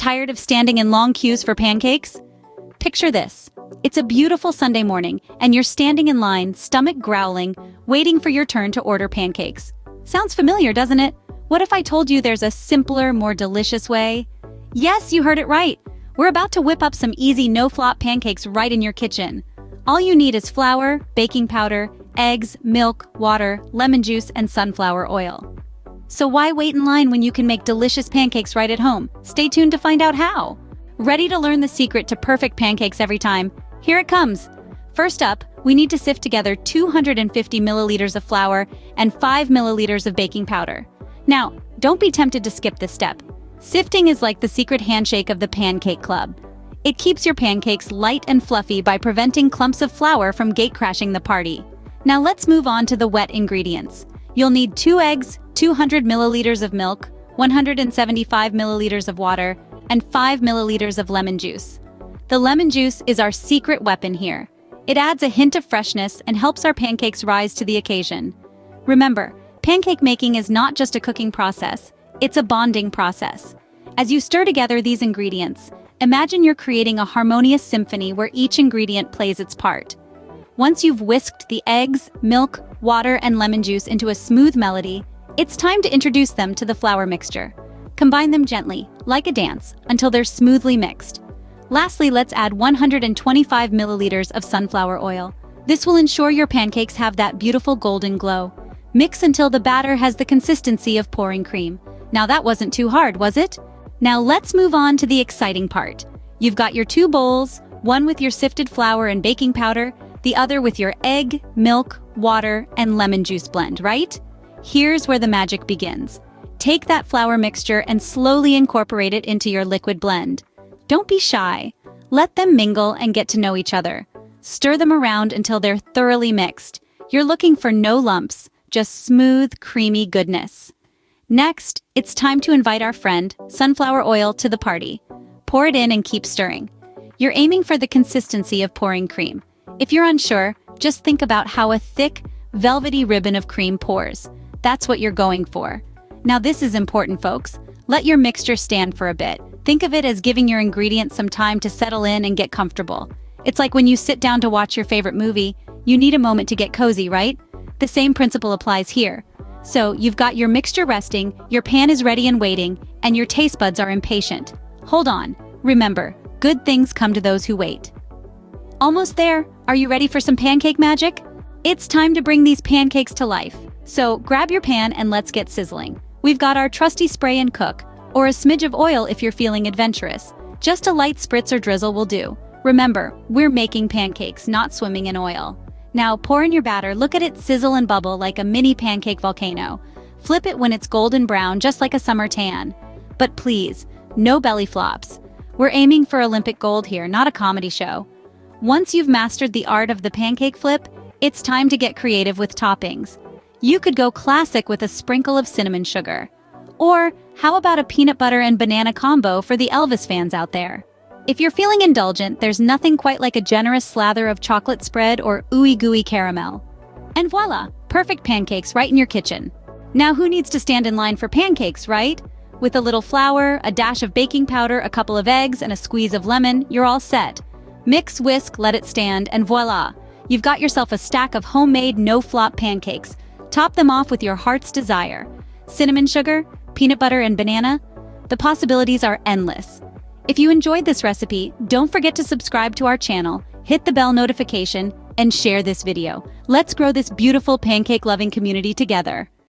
Tired of standing in long queues for pancakes? Picture this. It's a beautiful Sunday morning, and you're standing in line, stomach growling, waiting for your turn to order pancakes. Sounds familiar, doesn't it? What if I told you there's a simpler, more delicious way? Yes, you heard it right. We're about to whip up some easy no-flop pancakes right in your kitchen. All you need is flour, baking powder, eggs, milk, water, lemon juice, and sunflower oil. So why wait in line when you can make delicious pancakes right at home? Stay tuned to find out how. Ready to learn the secret to perfect pancakes every time? Here it comes. First up, we need to sift together 250 milliliters of flour and 5 milliliters of baking powder. Now, don't be tempted to skip this step. Sifting is like the secret handshake of the Pancake Club. It keeps your pancakes light and fluffy by preventing clumps of flour from gatecrashing the party. Now let's move on to the wet ingredients. You'll need 2 eggs, 200 milliliters of milk, 175 milliliters of water, and 5 milliliters of lemon juice. The lemon juice is our secret weapon here. It adds a hint of freshness and helps our pancakes rise to the occasion. Remember, pancake making is not just a cooking process, it's a bonding process. As you stir together these ingredients, imagine you're creating a harmonious symphony where each ingredient plays its part. Once you've whisked the eggs, milk, water, and lemon juice into a smooth melody, it's time to introduce them to the flour mixture. Combine them gently, like a dance, until they're smoothly mixed. Lastly, let's add 125 milliliters of sunflower oil. This will ensure your pancakes have that beautiful golden glow. Mix until the batter has the consistency of pouring cream. Now that wasn't too hard, was it? Now let's move on to the exciting part. You've got your 2 bowls, one with your sifted flour and baking powder, the other with your egg, milk, water, and lemon juice blend, right? Here's where the magic begins. Take that flour mixture and slowly incorporate it into your liquid blend. Don't be shy. Let them mingle and get to know each other. Stir them around until they're thoroughly mixed. You're looking for no lumps, just smooth, creamy goodness. Next, it's time to invite our friend, sunflower oil, to the party. Pour it in and keep stirring. You're aiming for the consistency of pouring cream. If you're unsure, just think about how a thick, velvety ribbon of cream pours. That's what you're going for. Now this is important, folks. Let your mixture stand for a bit. Think of it as giving your ingredients some time to settle in and get comfortable. It's like when you sit down to watch your favorite movie, you need a moment to get cozy, right? The same principle applies here. So you've got your mixture resting, your pan is ready and waiting, and your taste buds are impatient. Hold on. Remember, good things come to those who wait. Almost there. Are you ready for some pancake magic? It's time to bring these pancakes to life. So grab your pan and let's get sizzling. We've got our trusty spray and cook, or a smidge of oil if you're feeling adventurous. Just a light spritz or drizzle will do. Remember, we're making pancakes, not swimming in oil. Now pour in your batter, look at it sizzle and bubble like a mini pancake volcano. Flip it when it's golden brown, just like a summer tan. But please, no belly flops. We're aiming for Olympic gold here, not a comedy show. Once you've mastered the art of the pancake flip, it's time to get creative with toppings. You could go classic with a sprinkle of cinnamon sugar. Or how about a peanut butter and banana combo for the Elvis fans out there? If you're feeling indulgent, there's nothing quite like a generous slather of chocolate spread or ooey-gooey caramel. And voila, perfect pancakes right in your kitchen. Now who needs to stand in line for pancakes, right? With a little flour, a dash of baking powder, a couple of eggs, and a squeeze of lemon, you're all set. Mix, whisk, let it stand, and voila! You've got yourself a stack of homemade no-flop pancakes. Top them off with your heart's desire. Cinnamon sugar, peanut butter, and banana? The possibilities are endless. If you enjoyed this recipe, don't forget to subscribe to our channel, hit the bell notification, and share this video. Let's grow this beautiful pancake-loving community together.